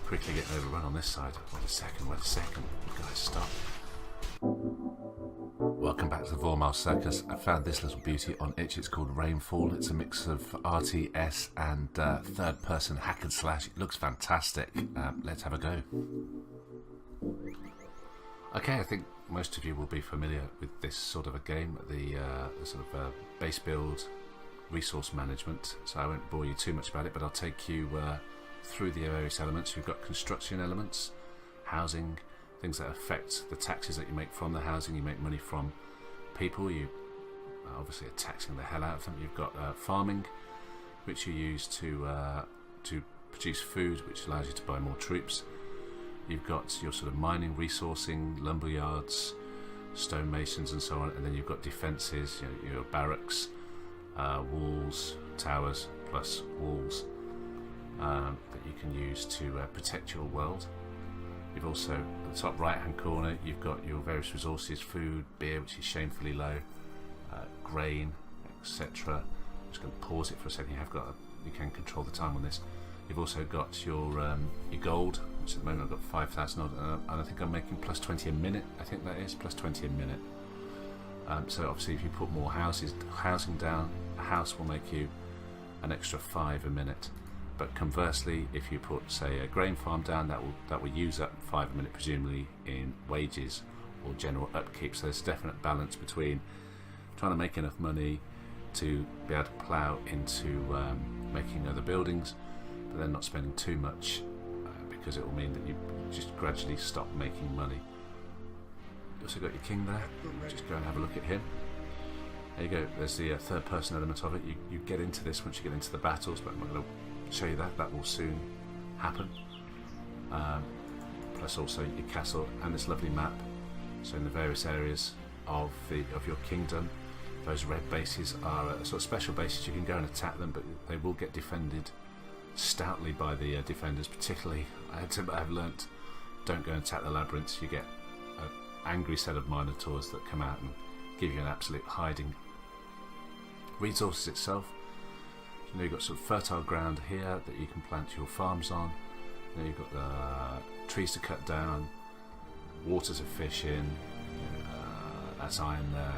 quickly getting overrun on this side. Wait a second, you guys stop. Welcome back to the Vormal Circus. I found this little beauty on itch. It's called Rainfall. It's a mix of RTS and third person hack and slash. It looks fantastic. Let's have a go. Okay, I think most of you will be familiar with this sort of a game, the sort of base build resource management, so I won't bore you too much about it, but I'll take you through the various elements. You've got construction elements, housing, things that affect the taxes that you make from the housing. You make money from people, you obviously are taxing the hell out of them. You've got farming, which you use to produce food, which allows you to buy more troops. You've got your sort of mining, resourcing, lumber yards, stonemasons and so on, and then you've got defences, you know, your barracks, walls, towers, plus walls that you can use to protect your world. You've also, at the top right hand corner, you've got your various resources, food, beer, which is shamefully low, grain, etc. I'm just going to pause it for a second. You can control the time on this. You've also got your gold, which at the moment I've got 5,000 odd, and I think I'm making plus 20 a minute. I think that is plus 20 a minute. So obviously, if you put more housing down, a house will make you an extra 5 a minute. But conversely, if you put, say, a grain farm down, that will use up 5 a minute, presumably in wages or general upkeep. So there's a definite balance between trying to make enough money to be able to plough into making other buildings, but then not spending too much, because it will mean that you just gradually stop making money. You also got your king there. Just go and have a look at him. There you go. There's the third person element of it. You get into this once you get into the battles, but I'm not going to show you that. That will soon happen. Plus also your castle and this lovely map. So in the various areas of your kingdom, those red bases are sort of special bases. You can go and attack them, but they will get defended stoutly by the defenders. Particularly, I've learnt, don't go and attack the labyrinths. You get an angry set of minotaurs that come out and give you an absolute hiding. Resources itself, you know, you've got sort of fertile ground here that you can plant your farms on. You know, you've got trees to cut down, water to fish in. That's iron there.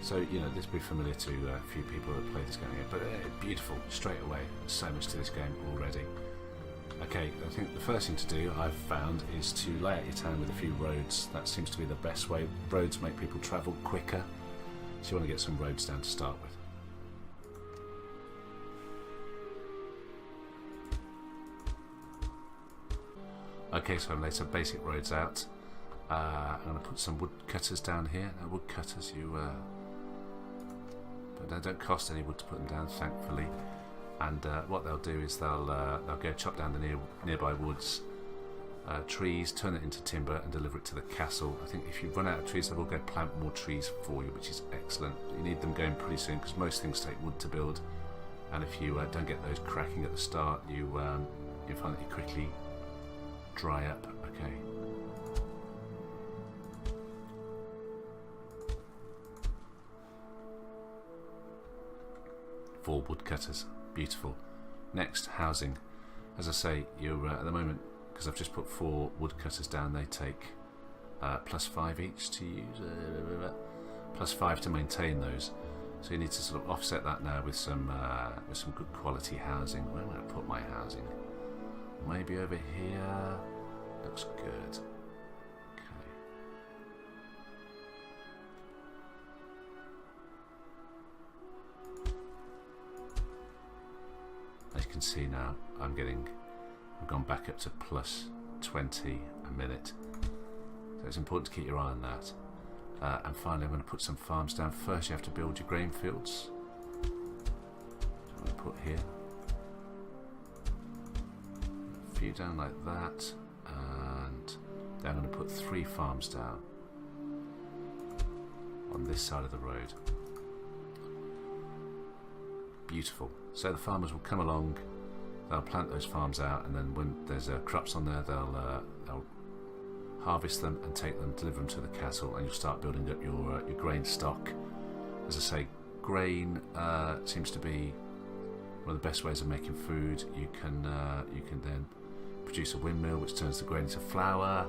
So, you know, this will be familiar to a few people that play this game here, but beautiful straight away. There's so much to this game already. Okay, I think the first thing to do, I've found, is to lay out your town with a few roads. That seems to be the best way. Roads make people travel quicker, so you want to get some roads down to start with. Okay, so I've laid some basic roads out. I'm going to put some woodcutters down here. Now, woodcutters, but they don't cost any wood to put them down, thankfully. And what they'll do is they'll go chop down the nearby woods, trees, turn it into timber, and deliver it to the castle. I think if you run out of trees, they will go plant more trees for you, which is excellent. You need them going pretty soon because most things take wood to build, and if you don't get those cracking at the start, you find that you quickly dry up. Okay. Four woodcutters, beautiful. Next, housing. As I say, you're at the moment, because I've just put 4 woodcutters down, they take plus 5 each to use, plus 5 to maintain those. So you need to sort of offset that now with some good quality housing. Where am I going to put my housing? Maybe over here. Looks good. As you can see now, I've gone back up to plus 20 a minute. So it's important to keep your eye on that. And finally, I'm going to put some farms down. First, you have to build your grain fields. So I'm going to put here a few down like that, and then I'm going to put 3 farms down on this side of the road. Beautiful. So the farmers will come along, they'll plant those farms out, and then when there's crops on there, they'll harvest them and take them, deliver them to the castle, and you'll start building up your grain stock. As I say, grain seems to be one of the best ways of making food. You can then produce a windmill which turns the grain into flour,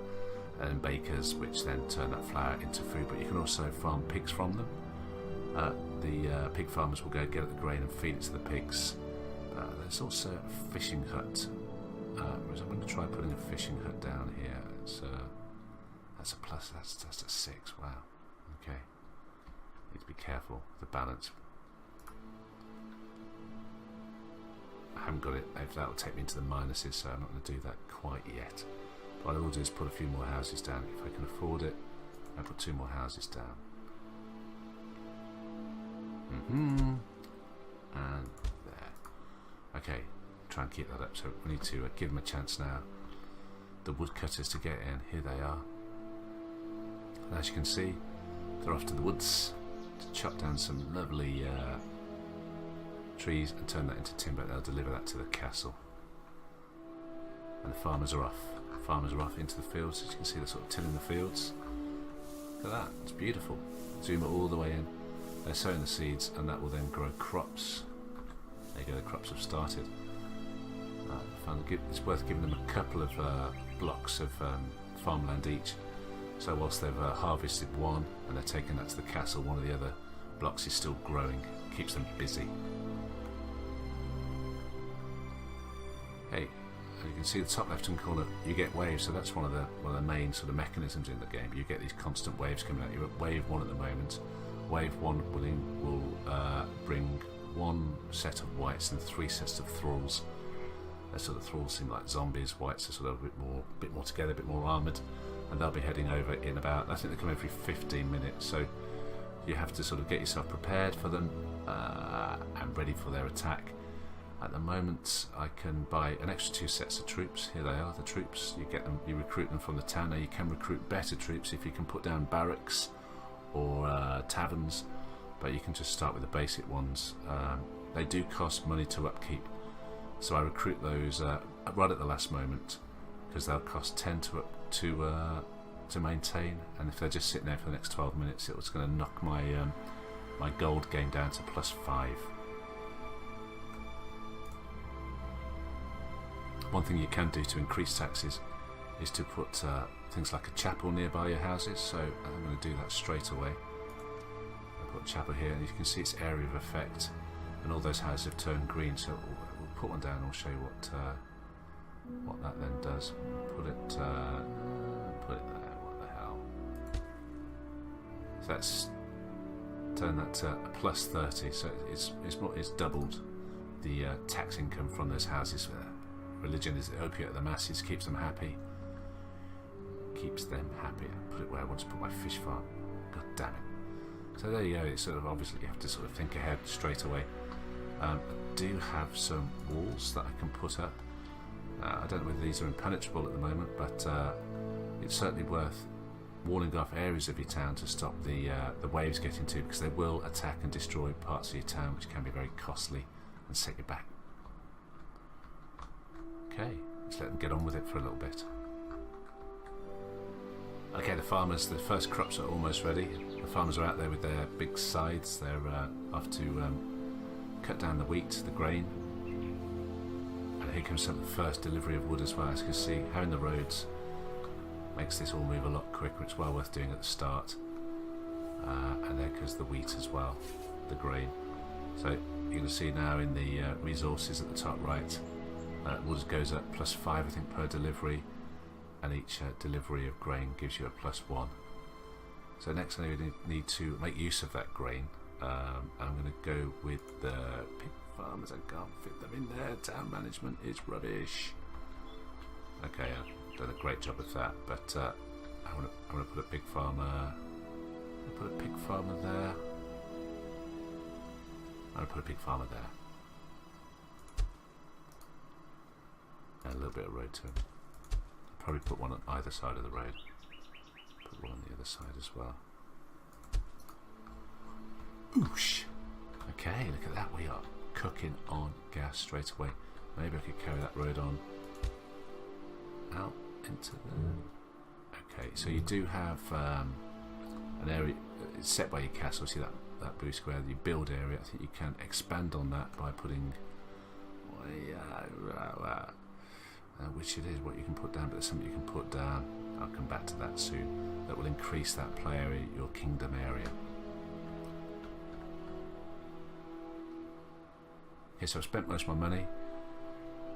and bakers which then turn that flour into food. But you can also farm pigs from them. The pig farmers will go get at the grain and feed it to the pigs. There's also a fishing hut. I'm going to try putting a fishing hut down here. That's a plus. That's a 6. Wow. Okay. Need to be careful with the balance. I haven't got it. That will take me into the minuses, so I'm not going to do that quite yet. What I will do is put a few more houses down if I can afford it. I'll put 2 more houses down. And there. Okay, try and keep that up. So we need to give them a chance now. The woodcutters to get in. Here they are. And as you can see, they're off to the woods to chop down some lovely trees and turn that into timber. They'll deliver that to the castle. And the farmers are off. Farmers are off into the fields. As you can see, they're sort of tilling the fields. Look at that, it's beautiful. Zoom it all the way in. They're sowing the seeds, and that will then grow crops. There you go, the crops have started. It's worth giving them a couple of blocks of farmland each. So whilst they've harvested one and they're taking that to the castle, one of the other blocks is still growing. Keeps them busy. Hey, as you can see the top left hand corner, you get waves, so that's one of the main sort of mechanisms in the game. You get these constant waves coming out. You're at wave 1 at the moment. Wave 1 will bring 1 set of whites and 3 sets of thralls. They're sort of thralls seem like zombies. Whites are sort of a bit more together, a bit more armoured, and they'll be heading over in about, I think they come every 15 minutes. So you have to sort of get yourself prepared for them and ready for their attack. At the moment, I can buy an extra 2 sets of troops. Here they are, the troops. You get them, you recruit them from the town. Now you can recruit better troops if you can put down barracks or taverns, but you can just start with the basic ones. They do cost money to upkeep, so I recruit those right at the last moment because they'll cost 10 to maintain, and if they're just sitting there for the next 12 minutes, it's going to knock my my gold gain down to +5. One thing you can do to increase taxes is to put things like a chapel nearby your houses, so I'm going to do that straight away. I'll put a chapel here, and you can see its area of effect, and all those houses have turned green, so we'll put one down and I'll show you what that then does. Put it there, what the hell. So that's turned that to a +30, so it's doubled the tax income from those houses. Religion is the opiate of the masses, keeps them happy. Keeps them happy. Put it where I want to put my fish farm. God damn it. So there you go. It's sort of obviously you have to sort of think ahead straight away. I do have some walls that I can put up. I don't know whether these are impenetrable at the moment, but it's certainly worth walling off areas of your town to stop the waves getting to, because they will attack and destroy parts of your town, which can be very costly and set you back. Okay, let's let them get on with it for a little bit. Okay, the first crops are almost ready. The farmers are out there with their big scythes. They're off to cut down the wheat, the grain. And here comes some of the first delivery of wood as well. As you can see, having the roads makes this all move a lot quicker. It's well worth doing at the start. And there goes the wheat as well, the grain. So you're going to see now in the resources at the top right, wood goes up +5, I think, per delivery, and each delivery of grain gives you a +1. So next I need to make use of that grain. I'm going to go with the pig farmers. I can't fit them in there. Town management is rubbish. Okay, I've done a great job with that, but I'm going to put a pig farmer. Put a pig farmer there. I'm going to put a pig farmer there. And a little bit of road to him. I'll probably put one on either side of the road. Put one on the other side as well. Oosh! Okay, look at that. We are cooking on gas straight away. Maybe I could carry that road on out into the... Okay, so you do have an area set by your castle. See that blue square, the build area. I think you can expand on that by putting which it is, what you can put down, but there's something you can put down, I'll come back to that soon, that will increase that play area, your kingdom area. Okay, so I've spent most of my money.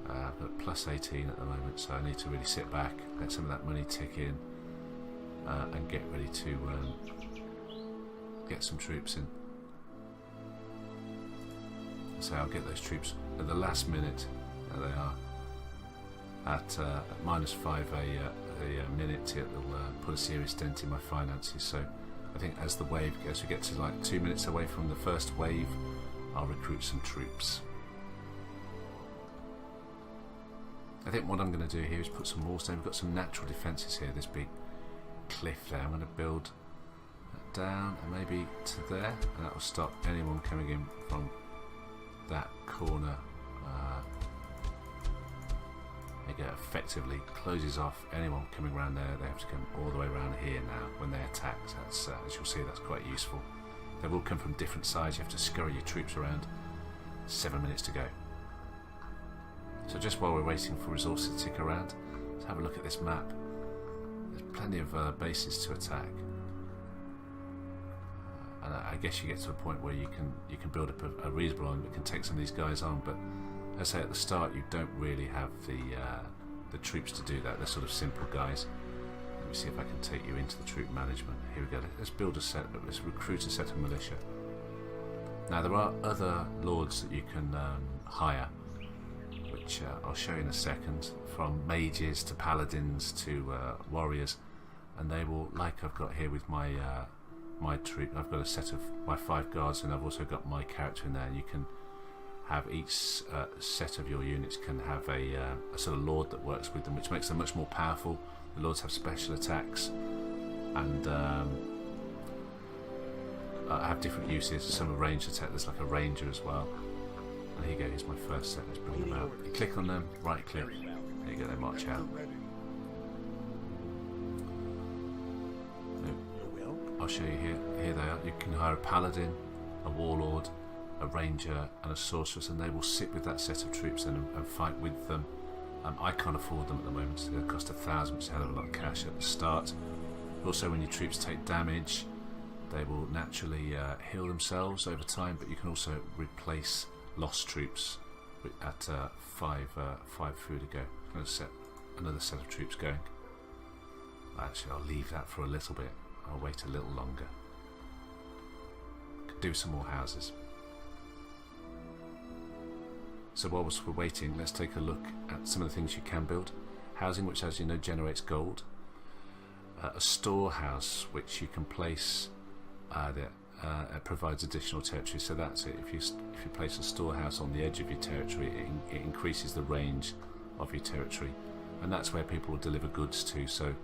I've got plus 18 at the moment, so I need to really sit back, let some of that money tick in, and get ready to get some troops in. So I'll get those troops at the last minute. There they are. At -5 a minute, it'll put a serious dent in my finances. So I think as the wave goes, we get to like 2 minutes away from the first wave, I'll recruit some troops. I think what I'm going to do here is put some walls down. We've got some natural defences here, this big cliff there. I'm going to build that down and maybe to there, and that will stop anyone coming in from that corner. It effectively closes off anyone coming around there. They have to come all the way around here now when they attack. So that's, as you'll see, that's quite useful. They will come from different sides. You have to scurry your troops around. 7 minutes to go. So just while we're waiting for resources to tick around, let's have a look at this map. There's plenty of bases to attack, and I guess you get to a point where you can build up a reasonable army that can take some of these guys on. But as I say, at the start, you don't really have the troops to do that. They're sort of simple guys. Let me see if I can take you into the troop management. Here we go. Let's build a set. Let's recruit a set of militia. Now there are other lords that you can hire, which I'll show you in a second, from mages to paladins to warriors, and they will, like I've got here with my my troop, I've got a set of my 5 guards, and I've also got my character in there, and you can have each set of your units can have a sort of lord that works with them, which makes them much more powerful. The lords have special attacks and have different uses. Some are ranged attack, there's like a ranger as well. And here you go, here's my first set, let's bring them out. You click on them, right click, there you go, they march out. I'll show you here they are. You can hire a paladin, a warlord, a ranger and a sorceress, and they will sit with that set of troops and fight with them. I can't afford them at the moment, so they'll cost 1,000, which is a hell of a lot of cash at the start. Also, when your troops take damage, they will naturally heal themselves over time, but you can also replace lost troops at 5 food ago. I'm going to set another set of troops going. Actually, I'll leave that for a little bit. I'll wait a little longer. Could do some more houses. So whilst we're waiting, let's take a look at some of the things you can build. Housing, which as you know generates gold. A storehouse, which you can place that provides additional territory. So that's it. If you place a storehouse on the edge of your territory, it increases the range of your territory, and that's where people will deliver goods to. So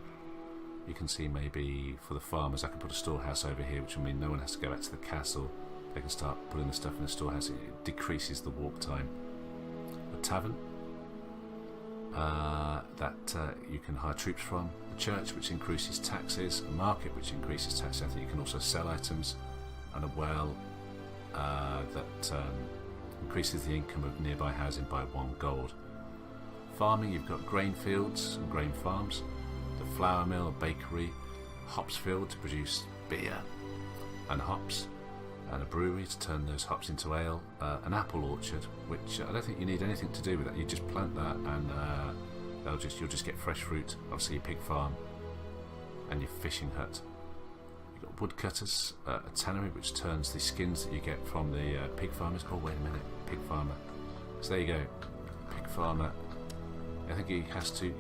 you can see maybe for the farmers, I can put a storehouse over here, which will mean no one has to go back to the castle. They can start putting the stuff in the storehouse. It decreases the walk time. A tavern that you can hire troops from. A church, which increases taxes. A market, which increases taxes. I think you can also sell items. And a well that increases the income of nearby housing by 1 gold. Farming, you've got grain fields and grain farms. The flour mill, a bakery, hops field to produce beer and hops, and a brewery to turn those hops into ale, an apple orchard, which I don't think you need anything to do with that. You just plant that and you'll just get fresh fruit. Obviously your pig farm and your fishing hut. You've got woodcutters, a tannery which turns the skins that you get from the pig farmers. Oh wait a minute, pig farmer. So there you go, pig farmer. I think he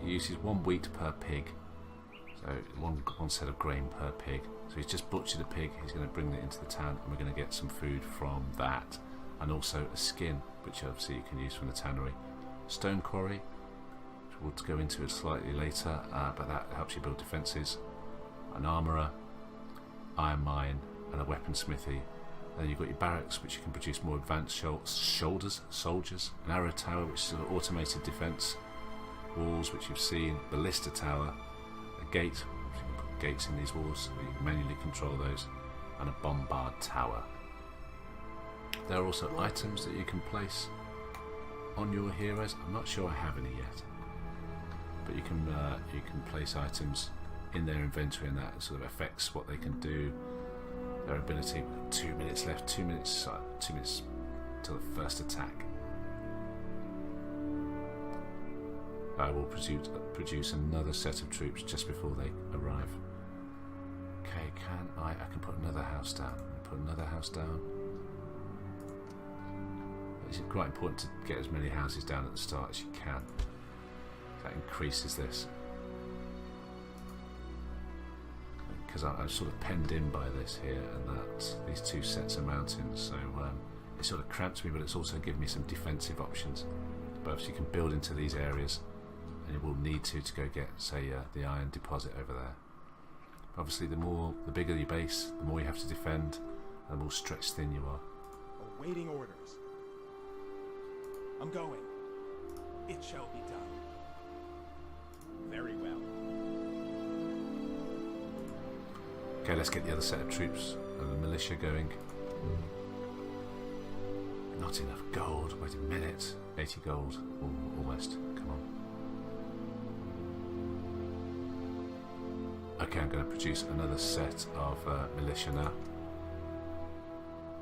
uses 1 wheat per pig. So one set of grain per pig. So he's just butchered a pig, he's going to bring it into the town, and we're going to get some food from that. And also a skin, which obviously you can use from the tannery. Stone quarry, which we'll go into it slightly later, but that helps you build defences. An armourer, iron mine, and a weaponsmithy. Then you've got your barracks, which you can produce more advanced soldiers. An arrow tower, which is an automated defence. Walls, which you've seen. Ballista tower. A gate, which you can put gates in these walls, so you can manually control those. And a bombard tower. There are also items that you can place on your heroes. I'm not sure I have any yet. but you can place items in their inventory, and that sort of affects what they can do, their ability. We've got 2 minutes left. 2 minutes till the first attack. I will produce another set of troops just before they arrive. Okay, I can put another house down. Put another house down. It's quite important to get as many houses down at the start as you can. That increases this. Because I'm sort of penned in by this here, and that these two sets of mountains, so it sort of cramps me, but it's also given me some defensive options. But you can build into these areas, and you will need to go get, say, the iron deposit over there. Obviously, the bigger your base, the more you have to defend, and the more stretched thin you are. Awaiting orders. I'm going. It shall be done. Very well. Okay, let's get the other set of troops and the militia going. Not enough gold. Wait a minute. 80 gold. Almost. Come on. Okay, I'm going to produce another set of militia now.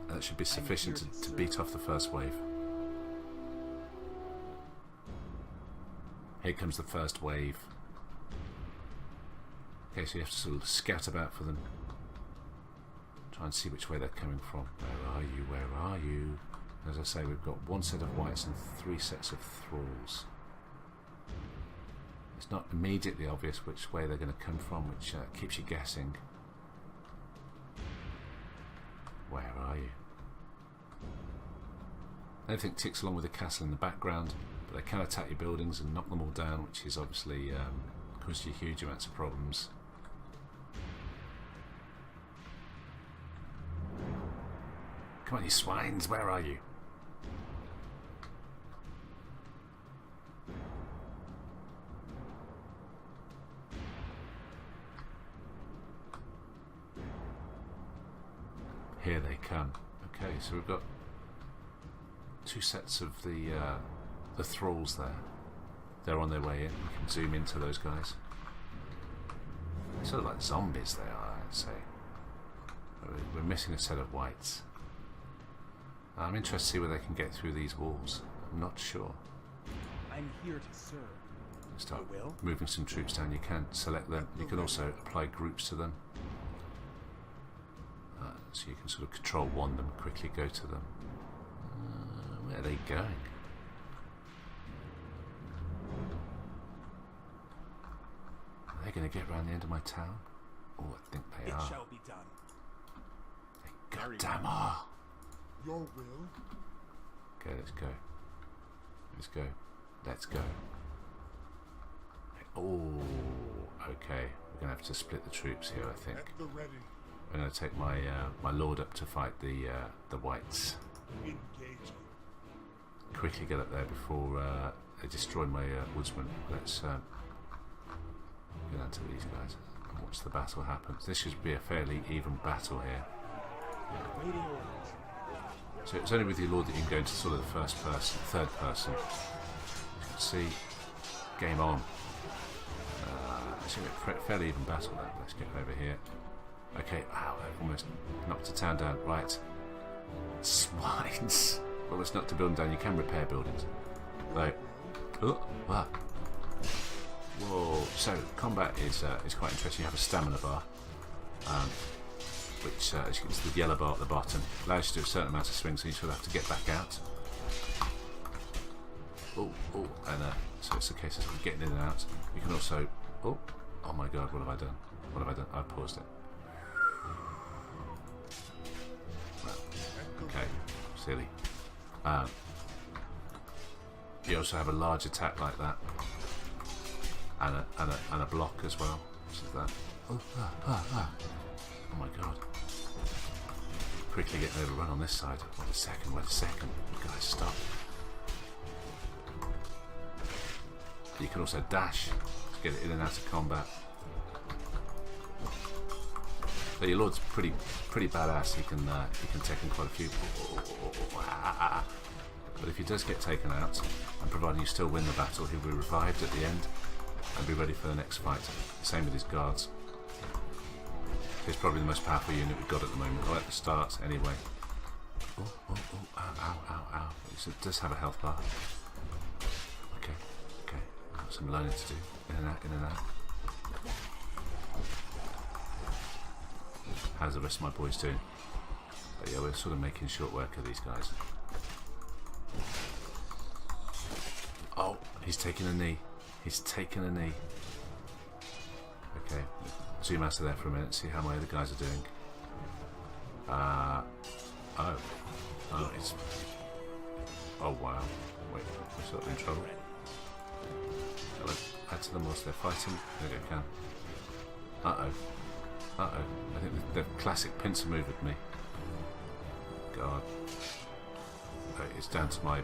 That should be sufficient to beat off the first wave. Here comes the first wave. Okay, so you have to sort of scout about for them. Try and see which way they're coming from. Where are you? Where are you? As I say, we've got 1 set of whites and 3 sets of thralls. It's not immediately obvious which way they're going to come from, which keeps you guessing. Where are you? Everything ticks along with the castle in the background, but they can attack your buildings and knock them all down, which is obviously causes you huge amounts of problems. Come on, you swines, where are you? Here they come. Okay, so we've got 2 sets of the thralls there. They're on their way in. We can zoom into those guys. They're sort of like zombies they are, I'd say. We're missing a set of whites. I'm interested to see whether they can get through these walls. I'm not sure. I'm here to serve. Start moving some troops down. You can select them. You can also apply groups to them. So you can sort of control one them, quickly go to them. Where are they going? Are they going to get around the end of my town? Oh, I think they are. It shall be done. They goddamn are. Your will. Okay, let's go. Let's go. Let's go. Oh, okay. We're going to have to split the troops here, I think. At the ready. I'm going to take my my lord up to fight the whites. Engaging. Quickly get up there before they destroy my woodsman. Let's go down to these guys and watch the battle happen. This should be a fairly even battle here. Waiting orders. So it's only with your lord that you can go into sort of the first person, third person. You can see, game on. It's a fairly even battle there. Let's get over here. Okay, wow, I've almost knocked the town down. Right. Swines. Well, it's not to build them down. You can repair buildings. Though, oh, wow. Whoa. So, combat is quite interesting. You have a stamina bar, which, as you can see, the yellow bar at the bottom allows you to do a certain amount of swings, so you sort of have to get back out. Oh, and so it's a case of getting in and out. You can also, oh my god, what have I done? What have I done? I paused it. Okay, silly. You also have a large attack like that, and a block as well. Which is that. Oh my god! Quickly getting overrun on this side. Wait a second. You guys, stop. You can also dash to get it in and out of combat. So your lord's pretty badass. He can take in quite a few. But if he does get taken out, and providing you still win the battle, he'll be revived at the end. and be ready for the next fight. Same with his guards. He's probably the most powerful unit we've got at the moment, or at the start anyway. Oh, oh, oh, ow, ow, ow, ow. It does have a health bar. Okay, okay. Got some learning to do. In and out, in and out. How's the rest of my boys doing? But yeah, we're sort of making short work of these guys. Oh, he's taking a knee. He's taking a knee. Okay, zoom out of there for a minute, see how my other guys are doing. Oh, it's... Oh, wow. Wait, we're sort of in trouble. Shall I add to them whilst they're fighting? There we go, can. Uh-oh. Uh-oh. I think the classic pincer move with me. God. Okay, it's down to my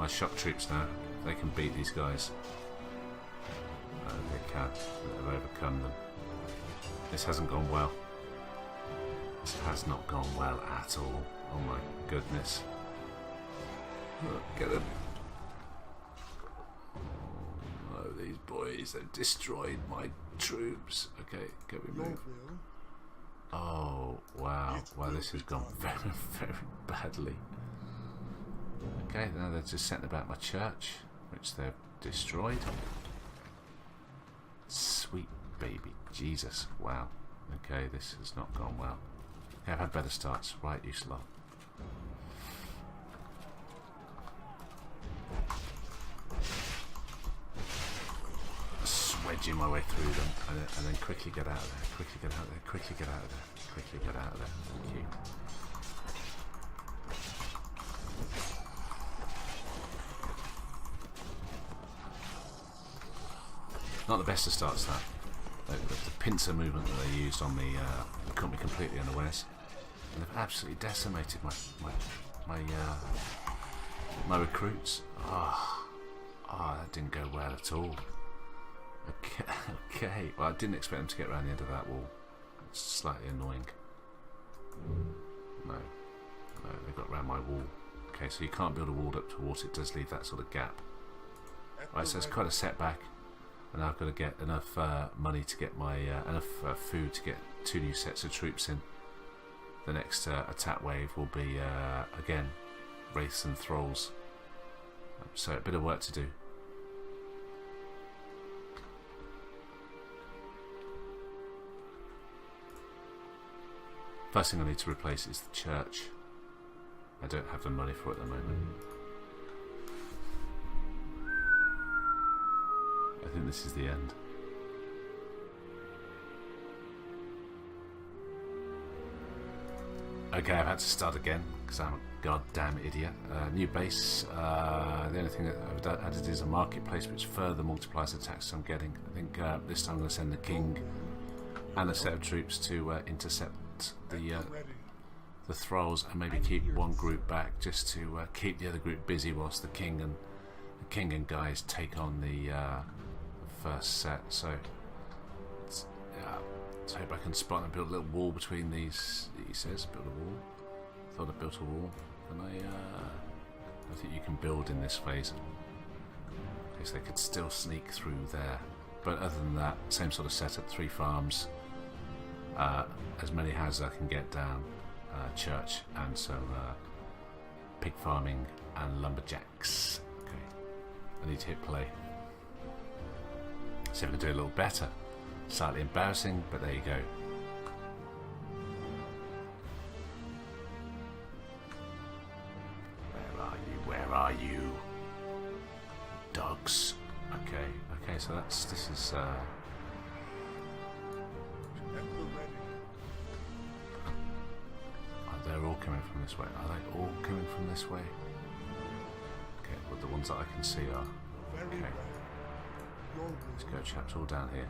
shock troops now. They can beat these guys. They can. They've overcome them. This hasn't gone well. This has not gone well at all. Oh my goodness. Oh, get them. Oh, these boys, they've destroyed my troops. Okay, can we move? Oh, wow. Wow, this has gone very, very badly. Okay, now they're just setting about my church, which they've destroyed. Sweet baby Jesus. Wow. Okay, this has not gone well. Okay, I've had better starts. Right, you slot. Swedging my way through them and then quickly get out of there. Quickly get out of there. Quickly get out of there. Quickly get out of there. Thank you. Not the best of starts, that. The pincer movement that they used on me caught me completely unawares, and they've absolutely decimated my recruits. That didn't go well at all. Okay. Well, I didn't expect them to get around the end of that wall. It's slightly annoying. No, they got around my wall. Okay, so you can't build a wall up towards it. It does leave that sort of gap. Right, so it's quite a setback. And I've got to get enough money to get my enough food to get 2 new sets of troops in. The next attack wave will be again wraiths and thralls. So a bit of work to do. First thing I need to replace is the church. I don't have the money for it at the moment. I think this is the end. Okay, I've had to start again because I'm a goddamn idiot. New base. The only thing that I've added is a marketplace which further multiplies the attacks I'm getting. I think this time I'm going to send the king and a set of troops to intercept the thralls and maybe keep one group back just to keep the other group busy whilst the king and guys take on the first set. So let's hope I can spot and build a little wall between these. He says build a wall. Thought I built a wall, and I think you can build in this phase. Okay, so they could still sneak through there, but other than that, same sort of setup. 3 farms, as many houses I can get down, church, and some pig farming and lumberjacks. Okay, I need to hit play. See if I can do a little better. Slightly embarrassing, but there you go. Where are you? Dogs. Okay, so this is oh, they're all coming from this way. Are they all coming from this way? Okay, well the ones that I can see are. Okay. Let's go, chaps, all down here.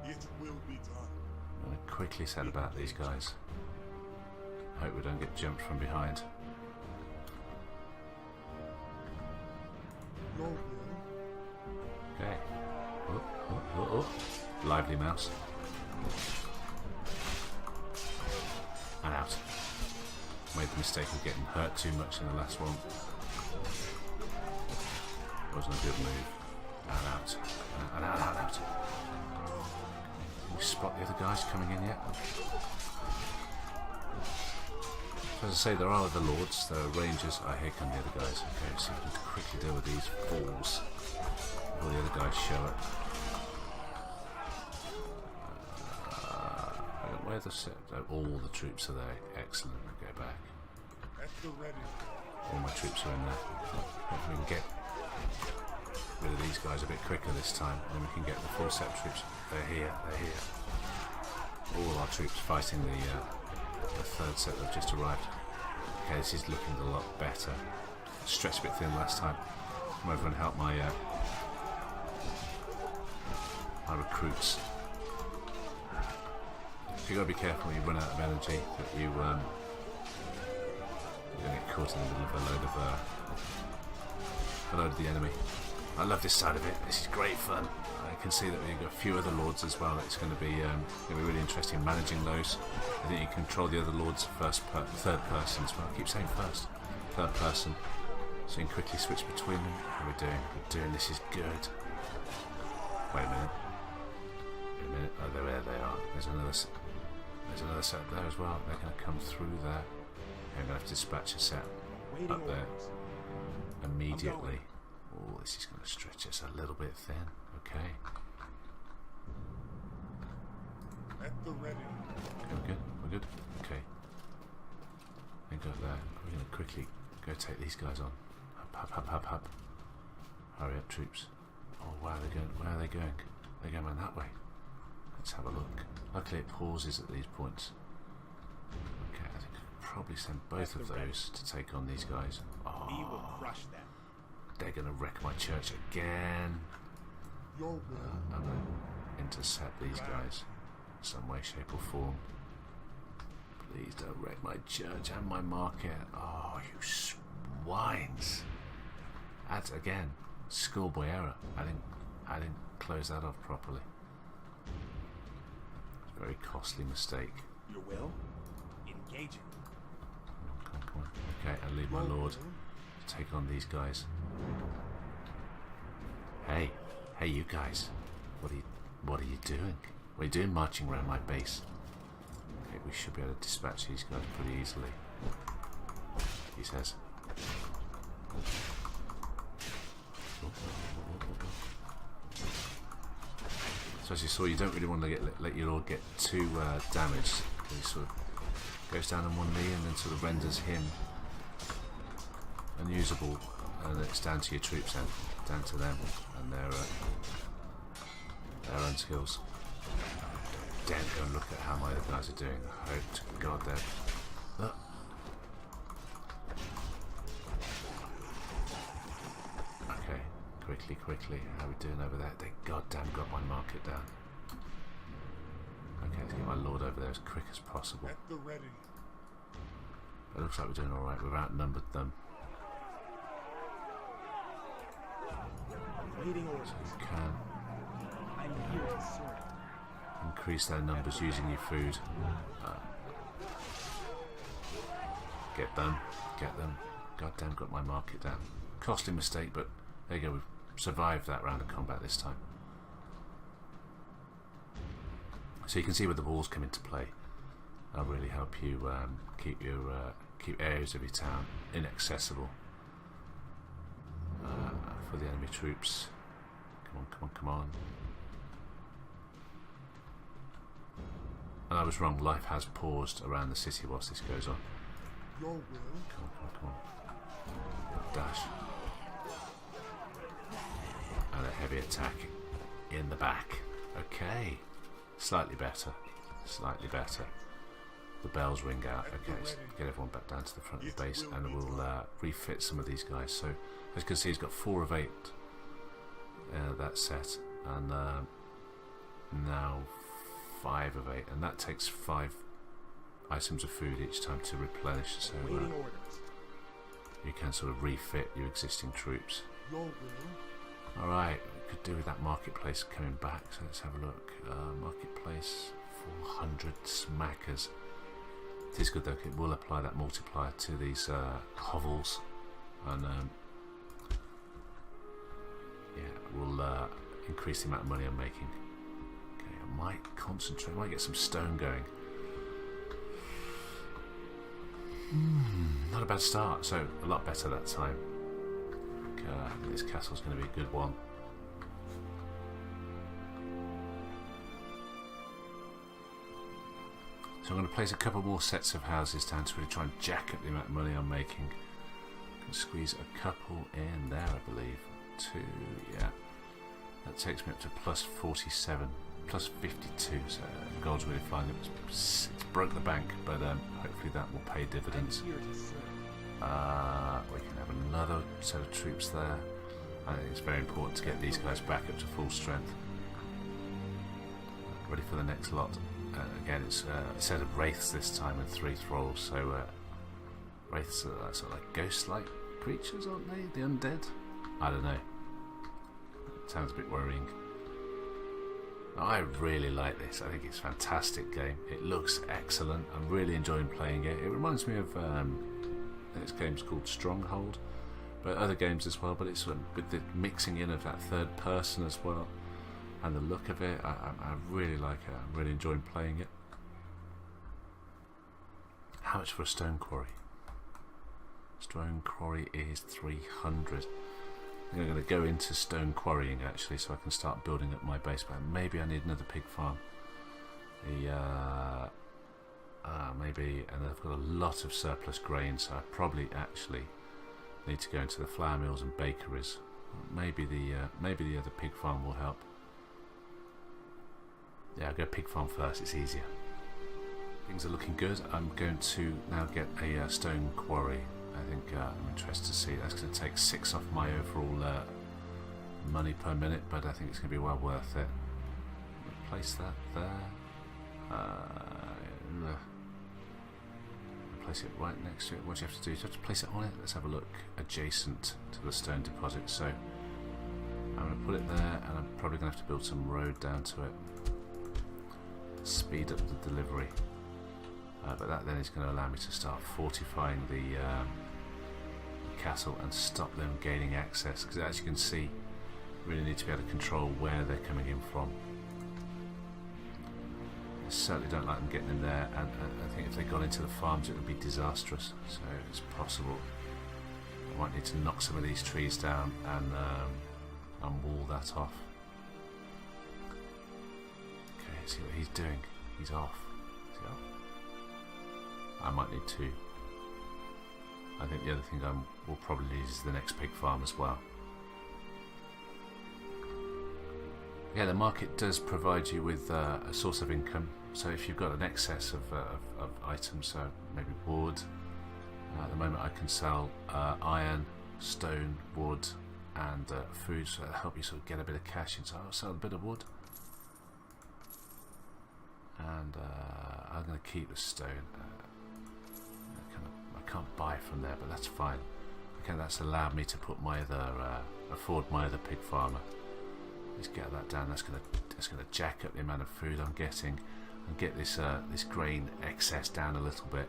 It will be done. I'm going to quickly set about these guys. Hope we don't get jumped from behind. Okay. Oh. Lively mouse. And out. Made the mistake of getting hurt too much in the last one. Wasn't a good move. And out. guys coming in yet? As I say, there are other lords, there are rangers. Here come the other guys. Okay, so we can quickly deal with these fools before the other guys show up. Where the set? All the troops are there. Excellent. We'll go back. At the ready. All my troops are in there. Hopefully we can get rid of these guys a bit quicker this time, and we can get the full set of troops. They're here. They're here. All our troops fighting the third set that have just arrived. Okay, this is looking a lot better. Stretched a bit thin last time. Come over and help my my recruits. You got to be careful when you run out of energy that you're going to get caught in the middle of a load of the enemy. I love this side of it. This is great fun. I can see that we've got a few other lords as well. It's going to be really interesting managing those. I think you can control the other lords third person as well. I keep saying first, third person, so you can quickly switch between them. How are we doing? We're doing. This is good. Wait a minute. Oh, there they are. There's another set up there as well. They're going to come through there. I'm going to have to dispatch a set up there immediately. Oh, this is going to stretch us a little bit thin. Okay. At the ready. Okay, we're good. We're good. Okay. They go there. We're going to quickly go take these guys on. Up. Hurry up, troops. Oh wow, they're going. Where are they going? They're going that way. Let's have a look. Luckily it pauses at these points. Okay, I think I could probably send both of those to take on these guys. Oh, We will crush them. they're going to wreck my church again. Your will. I'm going to intercept these guys in some way, shape or form. Please don't wreck my church and my market. Oh, you swines. That's again, schoolboy error. I didn't close that off properly. Very costly mistake. Your will. Engage it. Come on. Okay, I'll leave my lord to take on these guys. Hey, you guys. What are you doing? What are you doing marching around my base? Okay, we should be able to dispatch these guys pretty easily. He says. So as you saw, you don't really want to let your lord get too damaged. He sort of goes down on one knee and then sort of renders him unusable, and it's down to your troops then, down to them and their own skills. Don't go and look at how my other guys are doing. I hope to God they're... Look. Okay, quickly. How are we doing over there? They goddamn got my market down. Okay, let's get my lord over there as quick as possible. At the ready. It looks like we're doing alright. We've outnumbered them. Waiting orders. So you can I'm here to serve. increase their numbers using your food. Get them. Goddamn, got my market down. Costly mistake, but there you go. We've survived that round of combat this time. So you can see where the walls come into play. That'll really help you keep areas of your town inaccessible for the enemy troops. Come on. And I was wrong. Life has paused around the city whilst this goes on. Your will. Come on. Dash. And a heavy attack in the back. Okay. Slightly better. The bells ring out. Okay, let's get everyone back down to the front of the base and we'll refit some of these guys. So, as you can see, he's got 4 of 8 that set, and now 5 of 8, and that takes 5 items of food each time to replenish. So Waiting orders. you can sort of refit your existing troops. Your will. Alright, we could do with that marketplace coming back, so let's have a look. Marketplace, 400 smackers. It is good though, it will apply that multiplier to these hovels, and yeah, we'll increase the amount of money I'm making. Okay, might concentrate, might get some stone going. Not a bad start, so a lot better that time. I think this castle's going to be a good one. So I'm going to place a couple more sets of houses down to really try and jack up the amount of money I'm making. Can squeeze a couple in there, I believe. 2, yeah. That takes me up to plus 47, plus 52. So gold's really flying. It's broke the bank, but hopefully that will pay dividends. We can have another set of troops there. I think it's very important to get these guys back up to full strength. Ready for the next lot. Again, it's a set of wraiths this time and 3 thralls. So wraiths are sort of like ghost-like creatures, aren't they? The undead? I don't know. It sounds a bit worrying. I really like this. I think it's a fantastic game. It looks excellent. I'm really enjoying playing it. It reminds me of this game's called Stronghold, but other games as well. But it's sort of with the mixing in of that third person as well, and the look of it. I really like it. I'm really enjoying playing it. How much for a stone quarry? Stone quarry is 300. I think I'm going to go into stone quarrying actually, so I can start building up my base. But maybe I need another pig farm. Maybe, and I've got a lot of surplus grain, so I probably actually need to go into the flour mills and bakeries. Maybe the other pig farm will help. Yeah, I'll go pig farm first. It's easier. Things are looking good. I'm going to now get a stone quarry. I think I'm interested to see. That's going to take 6 off my overall money per minute, but I think it's going to be well worth it. Place that there. Place it right next to it. What do you have to do? You have to place it on it. Let's have a look. Adjacent to the stone deposit. So I'm going to put it there, and I'm probably going to have to build some road down to it. Speed up the delivery. But that then is going to allow me to start fortifying the castle and stop them gaining access, because as you can see, really need to be able to control where they're coming in from. I certainly don't like them getting in there, and I think if they got into the farms it would be disastrous, so it's possible I might need to knock some of these trees down and wall that off. Okay, see what he's doing. He's off. Is he off? I might need 2. I think the other thing I will probably need is the next pig farm as well. Yeah, the market does provide you with a source of income. So if you've got an excess of items, so maybe wood, at the moment I can sell iron, stone, wood, and food, so it'll help you sort of get a bit of cash in. So I'll sell a bit of wood, and I'm going to keep the stone. I can't buy from there, but that's fine. Okay, that's allowed me to put my other afford my other pig farmer. Let's get that down. That's gonna jack up the amount of food I'm getting, and get this this grain excess down a little bit.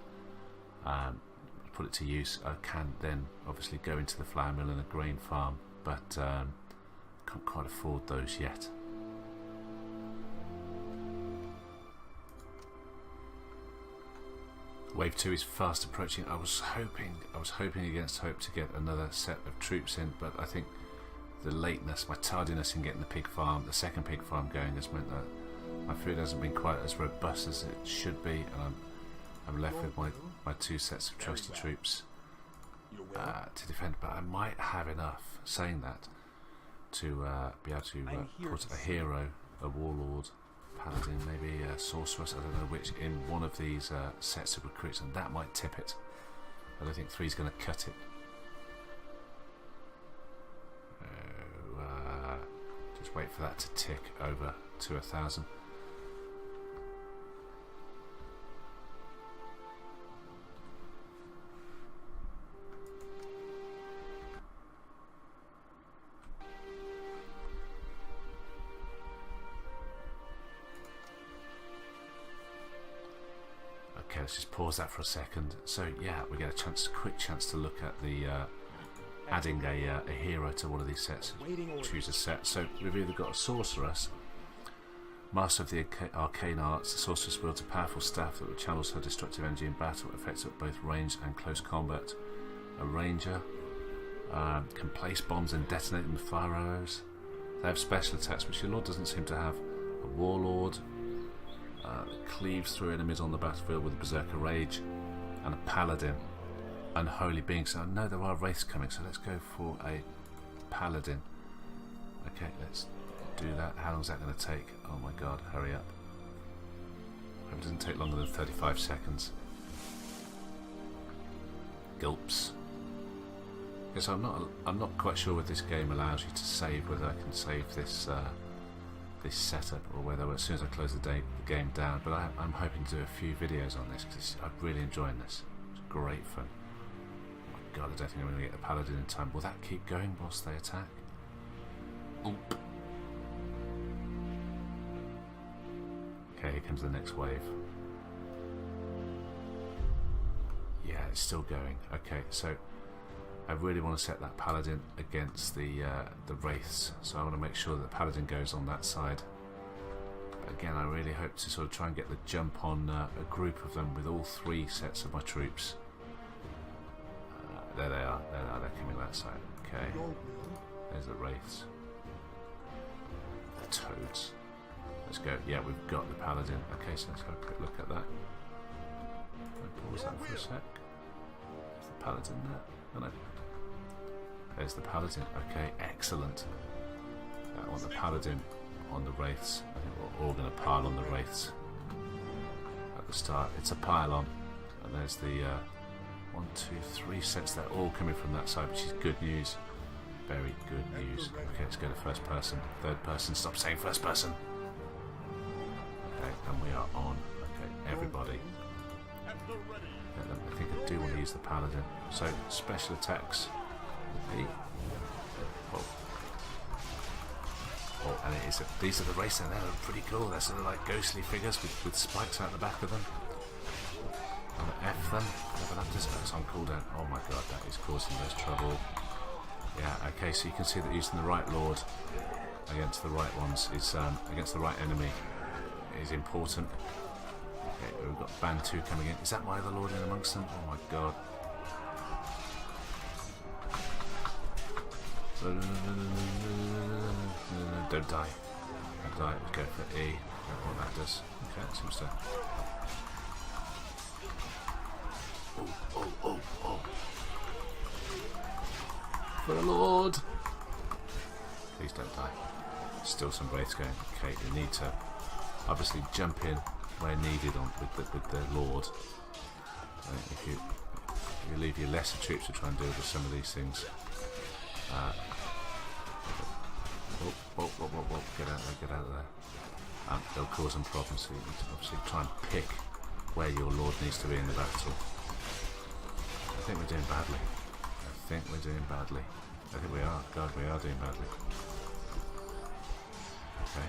Put it to use. I can then obviously go into the flour mill and a grain farm, but can't quite afford those yet. Wave 2 is fast approaching. I was hoping against hope to get another set of troops in, but I think the lateness, my tardiness in getting the second pig farm going, has meant that my food hasn't been quite as robust as it should be, and I'm left with my 2 sets of trusty troops to defend. But I might have enough, saying that, to be able to put a hero, a warlord, paladin, maybe a sorceress, I don't know which, in one of these sets of recruits, and that might tip it. I don't think 3's going to cut it. Just wait for that to tick over to 1,000. Okay, let's just pause that for a second. So yeah, we get a quick chance to look at the adding a hero to one of these sets. Choose a set. So we've either got a sorceress, Master of the arcane arts, the sorceress wields a powerful staff that channels her destructive energy in battle, effects at both range and close combat. A ranger can place bombs and detonate them with fire arrows. They have special attacks, which your lord doesn't seem to have. A warlord that cleaves through enemies on the battlefield with a berserker rage, and a paladin, unholy being. So I know there are wraiths coming, so let's go for a paladin. Okay, let's do that. How long is that going to take? Oh my god, hurry up. Hope it doesn't take longer than 35 seconds. Gulps. Because I'm not quite sure whether this game allows you to save, whether I can save this this setup, or whether as soon as I close the game down. But I'm hoping to do a few videos on this because I'm really enjoying this. It's great fun. Oh my god, I don't think I'm going to get the paladin in time. Will that keep going whilst they attack? Oop. Okay, here comes the next wave. Yeah, it's still going. Okay, so I really want to set that paladin against the wraiths, so I want to make sure that the paladin goes on that side. But again, I really hope to sort of try and get the jump on a group of them with all 3 sets of my troops. There they are. They're coming that side. Okay, there's the wraiths. The toads. Let's go. Yeah, we've got the paladin. Okay, so let's have a quick look at that. Pause that for a sec. Is the paladin there? Oh no. There's the paladin. Okay, excellent. I want the paladin on the wraiths. I think we're all going to pile on the wraiths at the start. It's a pile on, and there's the 1, 2, 3 sets. They're all coming from that side, which is good news. Very good news. Okay, let's go to first person. Third person. Stop saying first person. Okay, and we are on. Okay, everybody. I think I do want to use the paladin. So special attacks. Oh, and it is these are the wraiths, and they're pretty cool. They're sort of like ghostly figures with spikes out the back of them. I'm gonna F them. But that just goes on cooldown. Oh my god, that is causing us trouble. Yeah, okay, so you can see that using the right lord against the right ones is against the right enemy is important. Okay, we've got band 2 coming in. Is that my other lord in amongst them? Oh my god. Don't die. Don't die. Go for E. Don't know what that does. Okay, it seems to. Oh. For the Lord! Please don't die. Still some wraiths going. Okay, you need to obviously jump in where needed on with the Lord. If you leave your lesser troops to try and deal with some of these things. Get out of there. They'll cause some problems, so you need to obviously try and pick where your lord needs to be in the battle. I think we're doing badly. I think we are. God, we are doing badly. Okay.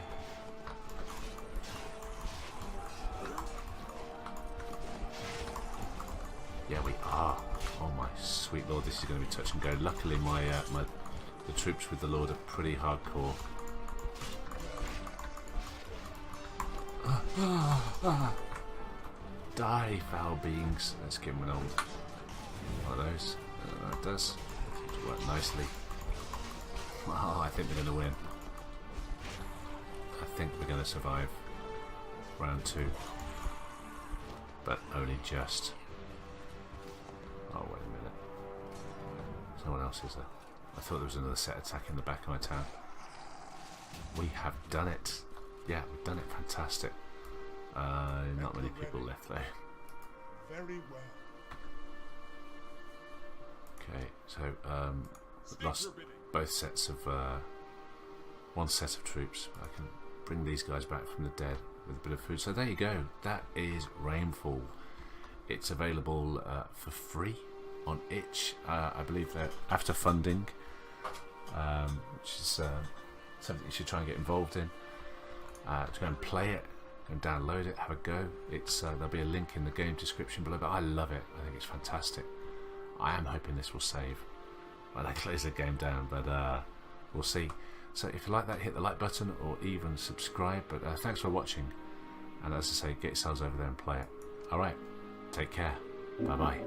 Yeah, we are. Oh my sweet lord, this is going to be touch and go. Luckily, the troops with the lord are pretty hardcore. Die, foul beings. Let's give him an old one of those. That does. It'll work nicely. Oh, I think we're going to win. I think we're going to survive round 2. But only just. Oh, wait a minute. Someone else is there. I thought there was another set attack in the back of my town. We have done it. Yeah, we've done it. Fantastic. Not many people left though. Very well. Okay, so lost both sets of one set of troops. I can bring these guys back from the dead with a bit of food. So there you go. That is Rainfall. It's available for free on itch. I believe that after funding, which is something you should try and get involved in. To go and play it, go and download it, have a go. It's there'll be a link in the game description below. But I love it. I think it's fantastic. I am hoping this will save when I close the game down, but we'll see. So if you like that, hit the like button or even subscribe. But thanks for watching, and as I say, get yourselves over there and play it. Alright, take care. Bye bye.